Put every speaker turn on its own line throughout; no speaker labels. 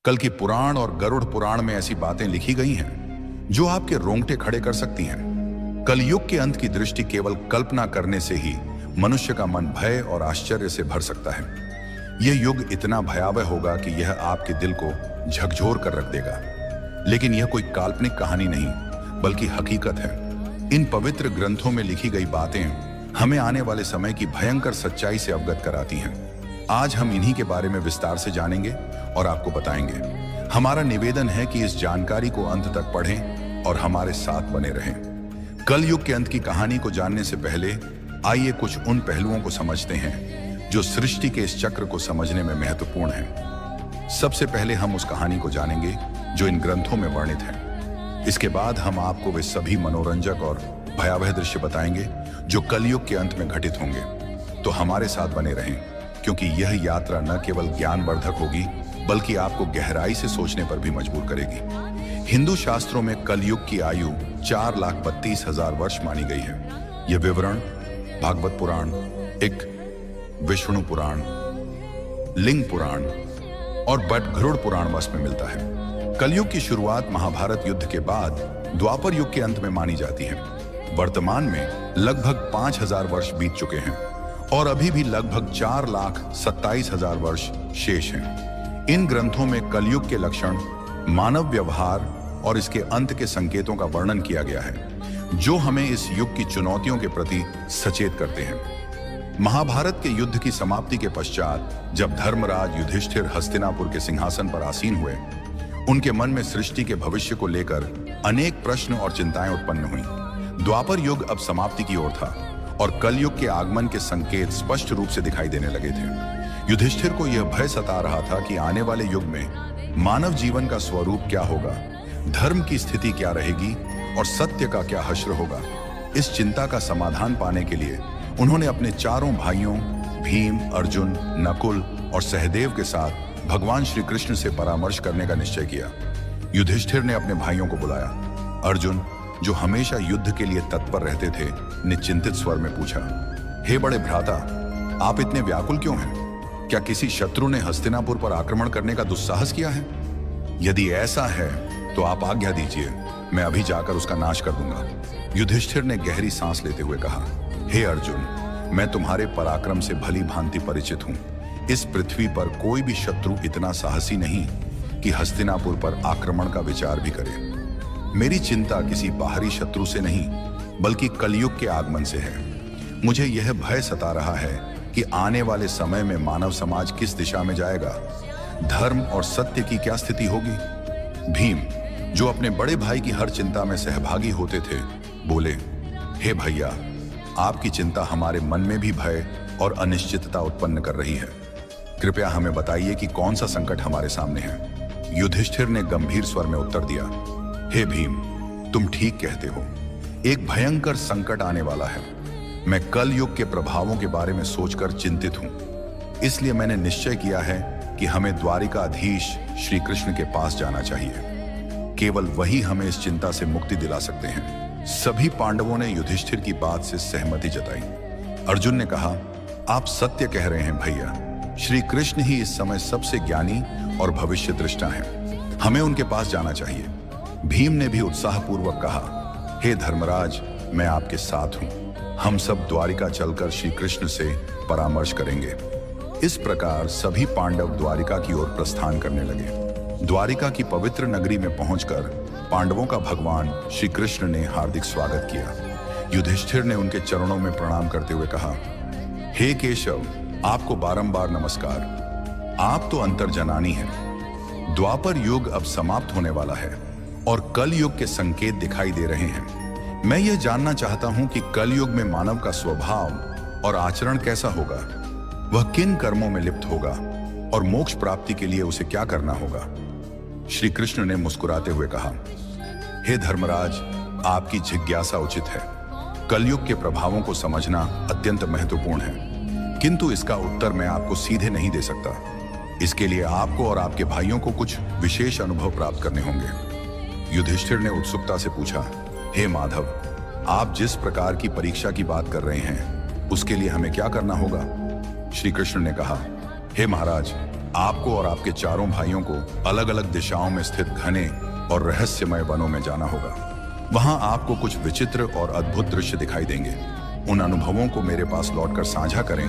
कल की पुराण और गरुड़ पुराण में ऐसी बातें लिखी गई हैं जो आपके रोंगटे खड़े कर सकती हैं। कलयुग के अंत की दृष्टि केवल कल्पना करने से ही मनुष्य का मन भय और आश्चर्य से भर सकता है। यह युग इतना भयावह होगा कि यह आपके दिल को झकझोर कर रख देगा। लेकिन यह कोई काल्पनिक कहानी नहीं, बल्कि हकीकत है। इन पवित्र ग्रंथों में लिखी गई बातें हमें आने वाले समय की भयंकर सच्चाई से अवगत कराती हैं। आज हम इन्हीं के बारे में विस्तार से जानेंगे और आपको बताएंगे। हमारा निवेदन है कि इस जानकारी को अंत तक पढ़ें और हमारे साथ बने रहें। कल युग के अंत की कहानी को जानने से पहले आइए कुछ उन पहलुओं को समझते हैं जो सृष्टि के इस चक्र को समझने में महत्वपूर्ण हैं। सबसे पहले हम उस कहानी को जानेंगे जो इन ग्रंथों में वर्णित है। इसके बाद हम आपको वे सभी मनोरंजक और भयावह दृश्य बताएंगे जो कलयुग के अंत में घटित होंगे। तो हमारे साथ बने रहें, क्योंकि यह यात्रा न केवल ज्ञानवर्धक होगी बल्कि आपको गहराई से सोचने पर भी मजबूर करेगी। हिंदू शास्त्रों में कलयुग की आयु 4,32,000 वर्ष मानी गई है। यह विवरण भागवत पुराण, एक विष्णु पुराण, लिंग पुराण और बटगरुड़ पुराण में मिलता है। कलयुग की शुरुआत महाभारत युद्ध के बाद द्वापर युग के अंत में मानी जाती है। वर्तमान में लगभग 5,000 वर्ष बीत चुके हैं और अभी भी लगभग 4,27,000 वर्ष शेष हैं। इन ग्रंथों में कलयुग के लक्षण, मानव व्यवहार और इसके अंत के संकेतों का वर्णन किया गया है, जो हमें इस युग की चुनौतियों के प्रति सचेत करते हैं। महाभारत के युद्ध की समाप्ति के पश्चात जब धर्मराज युधिष्ठिर हस्तिनापुर के सिंहासन पर आसीन हुए, उनके मन में सृष्टि के भविष्य को लेकर अनेक प्रश्न और चिंताएं उत्पन्न हुई। द्वापर युग अब समाप्ति की ओर था और कलयुग के आगमन के संकेत स्पष्ट रूप से दिखाई देने लगे थे। युधिष्ठिर को यह भय सता रहा था कि आने वाले युग में मानव जीवन का स्वरूप क्या होगा, धर्म की स्थिति क्या रहेगी और सत्य का क्या हश्र होगा। इस चिंता का समाधान पाने के लिए उन्होंने अपने चारों भाइयों भीम, अर्जुन, नकुल और सहदेव के साथ भगवान श्री कृष्ण से परामर्श करने का निश्चय किया। युधिष्ठिर ने अपने भाइयों को बुलाया। अर्जुन, जो हमेशा युद्ध के लिए तत्पर रहते थे, ने चिंतित स्वर में पूछा, हे बड़े भ्राता, आप इतने व्याकुल क्यों हैं? क्या किसी शत्रु ने हस्तिनापुर पर आक्रमण करने का दुस्साहस किया है? यदि ऐसा है तो आप आज्ञा दीजिए, मैं अभी जाकर उसका नाश कर दूंगा। युधिष्ठिर ने गहरी सांस लेते हुए कहा, हे अर्जुन, मैं तुम्हारे पराक्रम से भली भांति परिचित हूं। इस पृथ्वी पर कोई भी शत्रु इतना साहसी नहीं कि हस्तिनापुर पर आक्रमण का विचार भी करे। मेरी चिंता किसी बाहरी शत्रु से नहीं बल्कि कलयुग के आगमन से है। मुझे यह भय सता रहा है कि आने वाले समय में मानव समाज किस दिशा में जाएगा, धर्म और सत्य की क्या स्थिति होगी। भीम, जो अपने बड़े भाई की हर चिंता में सहभागी होते थे, बोले, हे भैया, आपकी चिंता हमारे मन में भी भय और अनिश्चितता उत्पन्न कर रही है। कृपया हमें बताइए कि कौन सा संकट हमारे सामने है। युधिष्ठिर ने गंभीर स्वर में उत्तर दिया, हे भीम, तुम ठीक कहते हो। एक भयंकर संकट आने वाला है। मैं कल युग के प्रभावों के बारे में सोचकर चिंतित हूं। इसलिए मैंने निश्चय किया है कि हमें द्वारिकाधीश श्री कृष्ण के पास जाना चाहिए। केवल वही हमें इस चिंता से मुक्ति दिला सकते हैं। सभी पांडवों ने युधिष्ठिर की बात से सहमति जताई। अर्जुन ने कहा, आप सत्य कह रहे हैं भैया। श्री कृष्ण ही इस समय सबसे ज्ञानी और भविष्य दृष्टा हैं। हमें उनके पास जाना चाहिए। भीम ने भी उत्साहपूर्वक कहा, हे धर्मराज, मैं आपके साथ हूं। हम सब द्वारिका चलकर श्री कृष्ण से परामर्श करेंगे। इस प्रकार सभी पांडव द्वारिका की ओर प्रस्थान करने लगे। द्वारिका की पवित्र नगरी में पहुंचकर पांडवों का भगवान श्री कृष्ण ने हार्दिक स्वागत किया। युधिष्ठिर ने उनके चरणों में प्रणाम करते हुए कहा, हे केशव, आपको बारंबार नमस्कार। आप तो अंतर्जनानी हैं। द्वापर युग अब समाप्त होने वाला है और कल युग के संकेत दिखाई दे रहे हैं। मैं यह जानना चाहता हूं कि कल युग में मानव का स्वभाव और आचरण कैसा होगा, वह किन कर्मों में लिप्त होगा और मोक्ष प्राप्ति के लिए उसे क्या करना होगा। श्री कृष्ण ने मुस्कुराते हुए कहा, हे धर्मराज, आपकी जिज्ञासा उचित है। कलयुग के प्रभावों को समझना अत्यंत महत्वपूर्ण है, किंतु इसका उत्तर मैं आपको सीधे नहीं दे सकता। इसके लिए आपको और आपके भाइयों को कुछ विशेष अनुभव प्राप्त करने होंगे। युधिष्ठिर ने उत्सुकता से पूछा, हे माधव, आप जिस प्रकार की परीक्षा की बात कर रहे हैं, उसके लिए हमें क्या करना होगा? श्री कृष्ण ने कहा, हे महाराज, आपको और आपके चारों भाइयों को अलग अलग दिशाओं में स्थित घने और रहस्यमय वनों में जाना होगा। वहां आपको कुछ विचित्र और अद्भुत दृश्य दिखाई देंगे। उन अनुभवों को मेरे पास लौटकर साझा करें,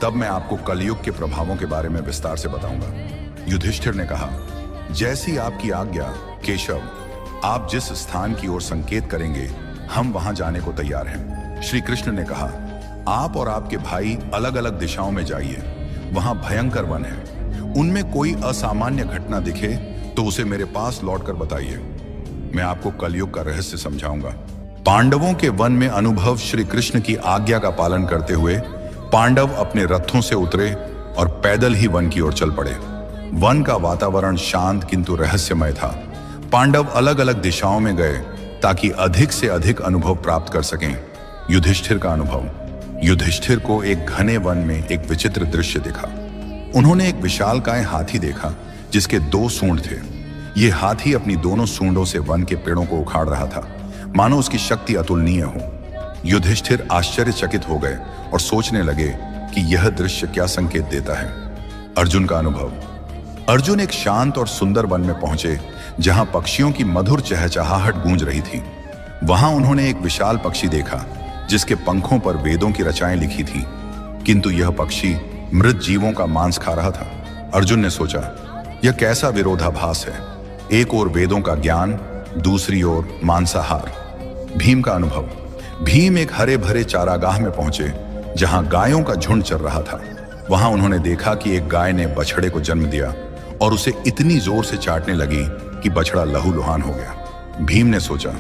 तब मैं आपको कलयुग के प्रभावों के बारे में विस्तार से बताऊंगा। युधिष्ठिर ने कहा, जैसी आपकी आज्ञा केशव। आप जिस स्थान की ओर संकेत करेंगे हम वहां जाने को तैयार हैं। श्री कृष्ण ने कहा, आप और आपके भाई अलग अलग दिशाओं में जाइए। वहां भयंकर वन है। उनमें कोई असामान्य घटना दिखे तो उसे मेरे पास लौटकर बताइए। मैं आपको कलयुग का रहस्य समझाऊंगा। पांडवों के वन में अनुभव। श्री कृष्ण की आज्ञा का पालन करते हुए पांडव अपने रथों से उतरे और पैदल ही वन की ओर चल पड़े। वन का वातावरण शांत किंतु रहस्यमय था। पांडव अलग अलग दिशाओं में गए ताकि अधिक से अधिक अनुभव प्राप्त कर सकें। युधिष्ठिर का अनुभव। युधिष्ठिर को एक घने वन में एक विचित्र दृश्य दिखा। उन्होंने एक विशालकाय हाथी देखा जिसके 2 सूंड थे। ये हाथी अपनी दोनों सूंडों से वन के पेड़ों को उखाड़ रहा था, मानो उसकी शक्ति अतुलनीय हो। युधिष्ठिर आश्चर्यचकित हो गए और सोचने लगे कि यह दृश्य क्या संकेत देता है। अर्जुन का अनुभव। अर्जुन एक शांत और सुंदर वन में पहुंचे जहां पक्षियों की मधुर चहचहाहट गूंज रही थी। वहां उन्होंने एक विशाल पक्षी देखा जिसके पंखों पर वेदों की रचाएं लिखी थी, किंतु यह पक्षी मृत जीवों का मांस खा रहा था। अर्जुन ने सोचा, यह कैसा विरोधाभास है। एक ओर वेदों का ज्ञान, दूसरी ओर मांसाहार। भीम का अनुभव। भीम एक हरे भरे चारागाह में पहुंचे जहां गायों का झुंड चल रहा था। वहां उन्होंने देखा कि एक गाय ने बछड़े को जन्म दिया और उसे इतनी जोर से चाटने लगी कि बछड़ा लहूलुहान हो गया। भीम ने सोचा,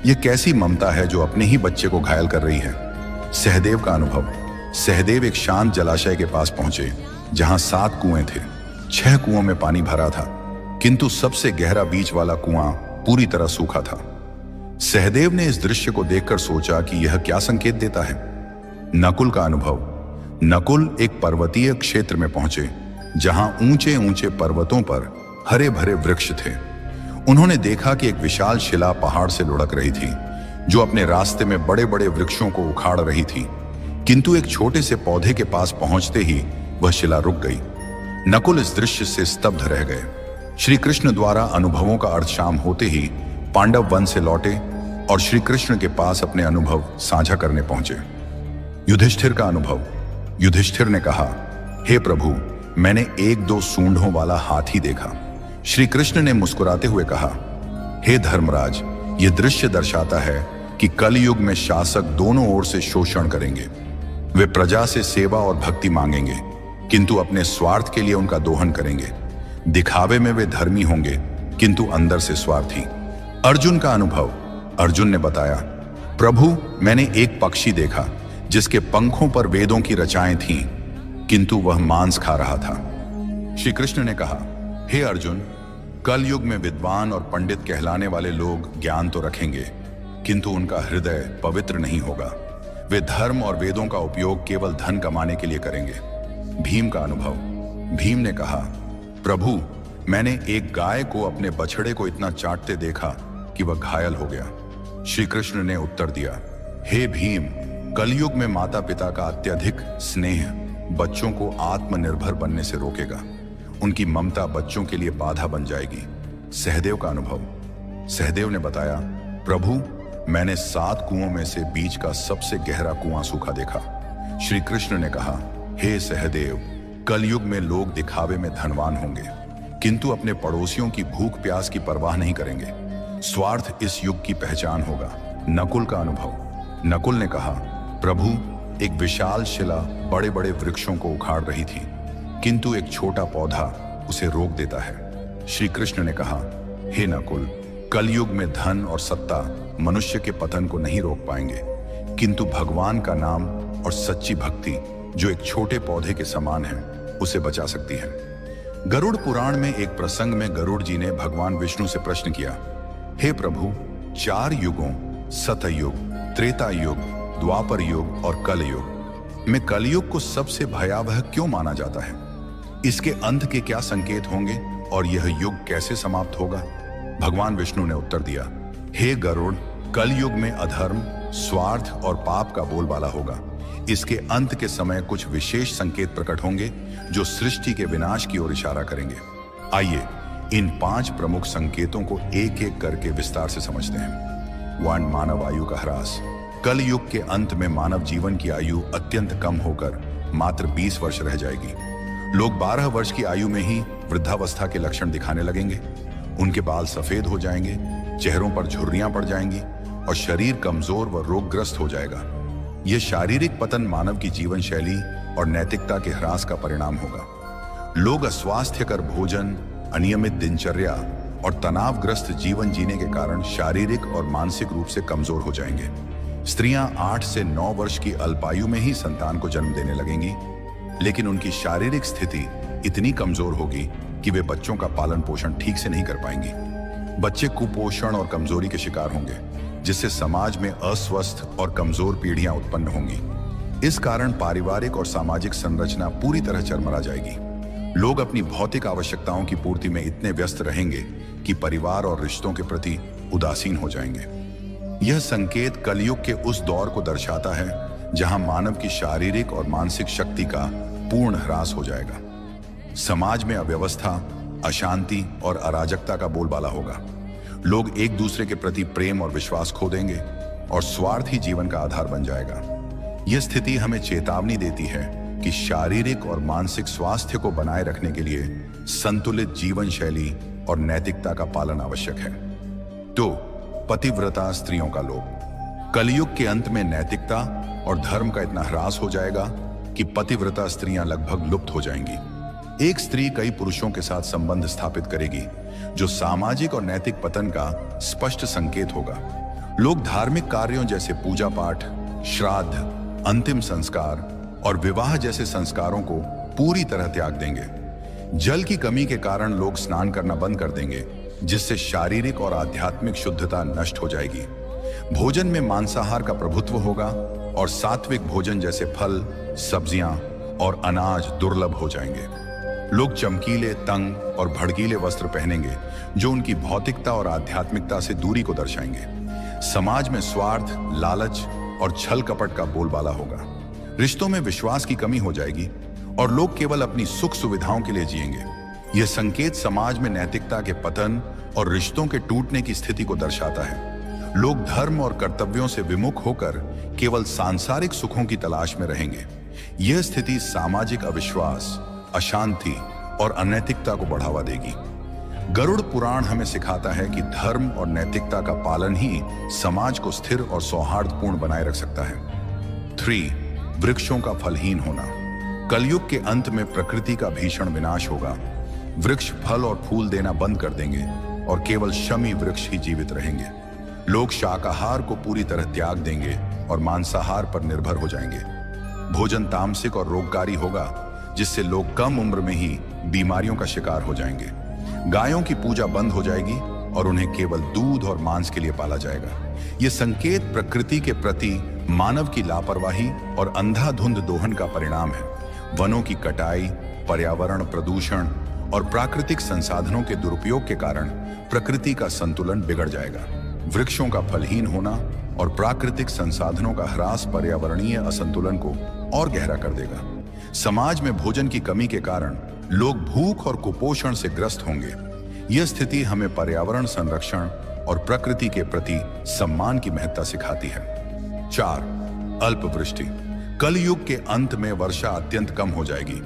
यह कैसी ममता है जो अपने ही बच्चे को घायल कर रही है। सहदेव का अनुभव। सहदेव एक शांत जलाशय के पास पहुंचे जहां 7 कुएं थे। 6 कुओं में पानी भरा था, किंतु सबसे गहरा बीच वाला कुआं पूरी तरह सूखा था। सहदेव ने इस दृश्य को देखकर सोचा कि यह क्या संकेत देता है। नकुल का अनुभव। नकुल एक पर्वतीय क्षेत्र में पहुंचे जहां ऊंचे ऊंचे पर्वतों पर हरे भरे वृक्ष थे। उन्होंने देखा कि एक विशाल शिला पहाड़ से लुढ़क रही थी जो अपने रास्ते में बड़े बड़े वृक्षों को उखाड़ रही थी, किंतु एक छोटे से पौधे के पास पहुंचते ही वह शिला रुक गई। नकुल इस दृश्य से स्तब्ध रह गए। श्री कृष्ण द्वारा अनुभवों का अर्थ शाम होते ही पांडव वन से लौटे और श्री कृष्ण के पास अपने अनुभव साझा करने पहुंचे। युधिष्ठिर का अनुभव। युधिष्ठिर ने कहा, हे प्रभु, मैंने 1-2 सूंडों वाला हाथी देखा। श्री कृष्ण ने मुस्कुराते हुए कहा, हे धर्मराज, यह दृश्य दर्शाता है कि कलयुग में शासक दोनों ओर से शोषण करेंगे। वे प्रजा से सेवा और भक्ति मांगेंगे, किंतु अपने स्वार्थ के लिए उनका दोहन करेंगे। दिखावे में वे धर्मी होंगे, किंतु अंदर से स्वार्थी। अर्जुन का अनुभव। अर्जुन ने बताया, प्रभु, मैंने एक पक्षी देखा जिसके पंखों पर वेदों की रचाएं थीं, किंतु वह मांस खा रहा था। श्री कृष्ण ने कहा, हे अर्जुन, कलयुग में विद्वान और पंडित कहलाने वाले लोग ज्ञान तो रखेंगे, किंतु उनका हृदय पवित्र नहीं होगा। वे धर्म और वेदों का उपयोग केवल धन कमाने के लिए करेंगे। भीम का अनुभव। भीम ने कहा, प्रभु, मैंने एक गाय को अपने बछड़े को इतना चाटते देखा कि वह घायल हो गया। श्री कृष्ण ने उत्तर दिया, हे भीम, कलयुग में माता पिता का अत्यधिक स्नेह बच्चों को आत्मनिर्भर बनने से रोकेगा। उनकी ममता बच्चों के लिए बाधा बन जाएगी। सहदेव का अनुभव। सहदेव ने बताया, प्रभु, मैंने 7 कुओं में से बीच का सबसे गहरा कुआं सूखा देखा। श्री कृष्ण ने कहा, हे सहदेव, कलयुग में लोग दिखावे में धनवान होंगे, किंतु अपने पड़ोसियों की भूख प्यास की परवाह नहीं करेंगे। स्वार्थ इस युग की पहचान होगा। नकुल का अनुभव। नकुल ने कहा, प्रभु, एक विशाल शिला बड़े बड़े वृक्षों को उखाड़ रही थी, किंतु एक छोटा पौधा उसे रोक देता है। श्री कृष्ण ने कहा, हे नकुल, कलयुग में धन और सत्ता मनुष्य के पतन को नहीं रोक पाएंगे, किंतु भगवान का नाम और सच्ची भक्ति जो एक छोटे पौधे के समान है उसे बचा सकती है। गरुड़ पुराण में एक प्रसंग में गरुड़ जी ने भगवान विष्णु से प्रश्न किया, हे प्रभु, 4 युगों सतयुग, त्रेता युग, द्वापर युग और कलयुग में कलयुग को सबसे भयावह क्यों माना जाता है? इसके अंत के क्या संकेत होंगे और यह युग कैसे समाप्त होगा? भगवान विष्णु ने उत्तर दिया, हे गरुड़, कलयुग में अधर्म, स्वार्थ और पाप का बोलबाला होगा। इसके अंत के समय कुछ विशेष संकेत प्रकट होंगे जो सृष्टि के विनाश की ओर इशारा करेंगे। आइए इन 5 प्रमुख संकेतों को एक एक करके विस्तार से समझते हैं। 1. मानव आयु का ह्रास। कल युग के अंत में मानव जीवन की आयु अत्यंत कम होकर मात्र 20 वर्ष रह जाएगी। लोग 12 वर्ष की आयु में ही वृद्धावस्था के लक्षण दिखाने लगेंगे। उनके बाल सफेद हो जाएंगे, चेहरों पर झुर्रियां पड़ जाएंगी और शरीर कमजोर व रोगग्रस्त हो जाएगा। यह शारीरिक पतन मानव की जीवन शैली और नैतिकता के ह्रास का परिणाम होगा। लोग अस्वास्थ्यकर भोजन, अनियमित दिनचर्या और तनावग्रस्त जीवन जीने के कारण शारीरिक और मानसिक रूप से कमजोर हो जाएंगे। स्त्रियां 8 से 9 वर्ष की अल्पायु में ही संतान को जन्म देने लगेंगी, लेकिन उनकी शारीरिक स्थिति इतनी कमजोर होगी कि वे बच्चों का पालन पोषण ठीक से नहीं कर पाएंगी। बच्चे कुपोषण और कमजोरी के शिकार होंगे, जिससे समाज में अस्वस्थ और कमजोर पीढ़ियां उत्पन्न होंगी। इस कारण पारिवारिक और सामाजिक संरचना पूरी तरह चरमरा जाएगी। लोग अपनी भौतिक आवश्यकताओं की पूर्ति में इतने व्यस्त रहेंगे कि परिवार और रिश्तों के प्रति उदासीन हो जाएंगे। यह संकेत कलयुग के उस दौर को दर्शाता है जहां मानव की शारीरिक और मानसिक शक्ति का पूर्ण ह्रास हो जाएगा। समाज में अव्यवस्था, अशांति और अराजकता का बोलबाला होगा। लोग एक दूसरे के प्रति प्रेम और विश्वास खो देंगे और स्वार्थ ही जीवन का आधार बन जाएगा। यह स्थिति हमें चेतावनी देती है कि शारीरिक और मानसिक स्वास्थ्य को बनाए रखने के लिए संतुलित जीवन शैली और नैतिकता का पालन आवश्यक है। तो पतिव्रता स्त्रियों का लोभ। कलयुग के अंत में नैतिकता और धर्म का इतना ह्रास हो जाएगा कि पतिव्रता स्त्रियां लगभग लुप्त हो जाएंगी। एक स्त्री कई पुरुषों के साथ संबंध स्थापित करेगी, जो सामाजिक और नैतिक पतन का स्पष्ट संकेत होगा। लोग धार्मिक कार्यों जैसे पूजा पाठ, श्राद्ध, अंतिम संस्कार और विवाह जैसे संस्कारों को पूरी तरह त्याग देंगे। जल की कमी के कारण लोग स्नान करना बंद कर देंगे, जिससे शारीरिक और आध्यात्मिक शुद्धता नष्ट हो जाएगी। भोजन में मांसाहार का प्रभुत्व होगा और सात्विक भोजन जैसे फल, सब्जियां और अनाज दुर्लभ हो जाएंगे। लोग चमकीले, तंग और भड़कीले वस्त्र पहनेंगे, जो उनकी भौतिकता और आध्यात्मिकता से दूरी को दर्शाएंगे। समाज में स्वार्थ, लालच और छल कपट का बोलबाला होगा। रिश्तों में विश्वास की कमी हो जाएगी और लोग केवल अपनी सुख सुविधाओं के लिए जिएंगे। यह संकेत समाज में नैतिकता के पतन और रिश्तों के टूटने की स्थिति को दर्शाता है। लोग धर्म और कर्तव्यों से विमुख होकर केवल सांसारिक सुखों की तलाश में रहेंगे। यह स्थिति सामाजिक अविश्वास, अशांति और अनैतिकता को बढ़ावा देगी। गरुड़ पुराण हमें सिखाता है कि धर्म और नैतिकता का पालन ही समाज को स्थिर और सौहार्दपूर्ण बनाए रख सकता है। 3. वृक्षों का फलहीन होना। कलयुग के अंत में प्रकृति का भीषण विनाश होगा। वृक्ष फल और फूल देना बंद कर देंगे और केवल शमी वृक्ष ही जीवित रहेंगे। लोग शाकाहार को पूरी तरह त्याग देंगे और मांसाहार पर निर्भर हो जाएंगे। भोजन तामसिक और रोगकारी होगा, जिससे लोग कम उम्र में ही बीमारियों का शिकार हो जाएंगे। गायों की पूजा बंद हो जाएगी और उन्हें केवल दूध और मांस के लिए पाला जाएगा। यह संकेत प्रकृति के प्रति मानव की लापरवाही और अंधाधुंध दोहन का परिणाम है। वनों की कटाई, पर्यावरण प्रदूषण और प्राकृतिक संसाधनों के दुरुपयोग के कारण प्रकृति का संतुलन बिगड़ जाएगा। वृक्षों का फलहीन होना और प्राकृतिक संसाधनों का ह्रास पर्यावरणीय असंतुलन को और गहरा कर देगा। समाज में भोजन की कमी के कारण लोग भूख और कुपोषण से ग्रस्त होंगे। यह स्थिति हमें पर्यावरण संरक्षण और प्रकृति के प्रति सम्मान की महत्ता सिखाती है। 4. अल्पवृष्टि। कलयुग के अंत में वर्षा अत्यंत कम हो जाएगी।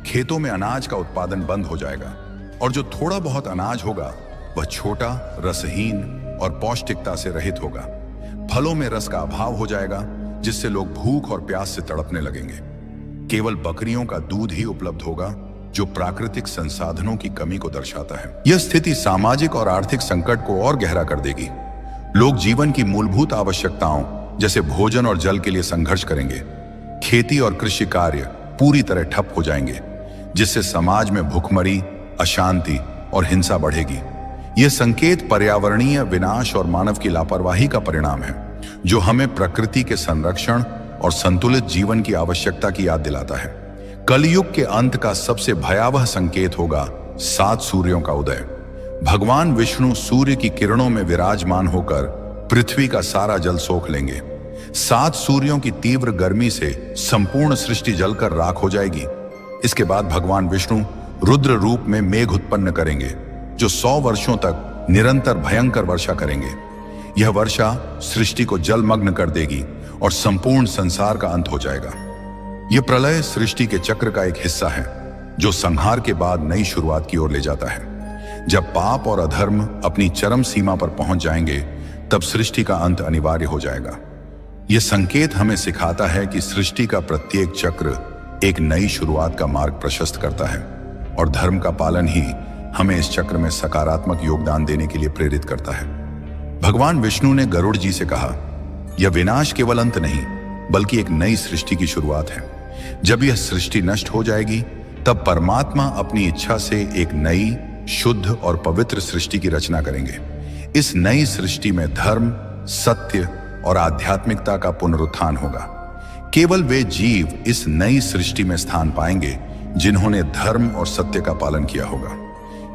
खेतों में अनाज का उत्पादन बंद हो जाएगा और जो थोड़ा बहुत अनाज होगा वह छोटा, रसहीन और पौष्टिकता से रहित होगा। फलों में रस का अभाव हो जाएगा, जिससे लोग भूख और प्यास से तड़पने लगेंगे। केवल बकरियों का दूध ही उपलब्ध होगा, जो प्राकृतिक संसाधनों की कमी को दर्शाता है। यह स्थिति सामाजिक और आर्थिक संकट को और गहरा कर देगी। लोग जीवन की मूलभूत आवश्यकताओं जैसे भोजन और जल के लिए संघर्ष करेंगे। खेती और कृषि कार्य पूरी तरह ठप हो जाएंगे, जिससे समाज में भुखमरी, अशांति और हिंसा बढ़ेगी। यह संकेत पर्यावरणीय विनाश और मानव की लापरवाही का परिणाम है, जो हमें प्रकृति के संरक्षण और संतुलित जीवन की आवश्यकता की याद दिलाता है। कलयुग के अंत का सबसे भयावह संकेत होगा 7 सूर्यों का उदय। भगवान विष्णु सूर्य की किरणों में विराजमान होकर पृथ्वी का सारा जल सोख लेंगे। 7 सूर्यों की तीव्र गर्मी से संपूर्ण सृष्टि जलकर राख हो जाएगी। इसके बाद भगवान विष्णु रुद्र रूप में मेघ उत्पन्न करेंगे, जो 100 वर्षों तक निरंतर भयंकर वर्षा करेंगे। यह वर्षा सृष्टि को जलमग्न कर देगी और संपूर्ण संसार का अंत हो जाएगा। यह प्रलय सृष्टि के चक्र का एक हिस्सा है, जो संहार के बाद नई शुरुआत की ओर ले जाता है। जब पाप और अधर्म अपनी चरम सीमा पर पहुंच जाएंगे, तब सृष्टि का अंत अनिवार्य हो जाएगा। यह संकेत हमें सिखाता है कि सृष्टि का प्रत्येक चक्र एक नई शुरुआत का मार्ग प्रशस्त करता है, और धर्म का पालन ही हमें इस चक्र में सकारात्मक योगदान देने के लिए प्रेरित करता है। भगवान विष्णु ने गरुड़ जी से कहा, यह विनाश केवल अंत नहीं, बल्कि एक नई सृष्टि की शुरुआत है। जब यह सृष्टि नष्ट हो जाएगी, तब परमात्मा अपनी इच्छा से एक नई, शुद्ध और पवित्र सृष्टि की रचना करेंगे। इस नई सृष्टि में धर्म, सत्य और आध्यात्मिकता का पुनरुत्थान होगा। केवल वे जीव इस नई सृष्टि में स्थान पाएंगे जिन्होंने धर्म और सत्य का पालन किया होगा।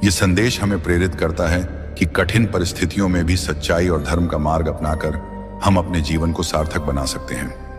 यह संदेश हमें प्रेरित करता है कि कठिन परिस्थितियों में भी सच्चाई और धर्म का मार्ग अपनाकर हम अपने जीवन को सार्थक बना सकते हैं।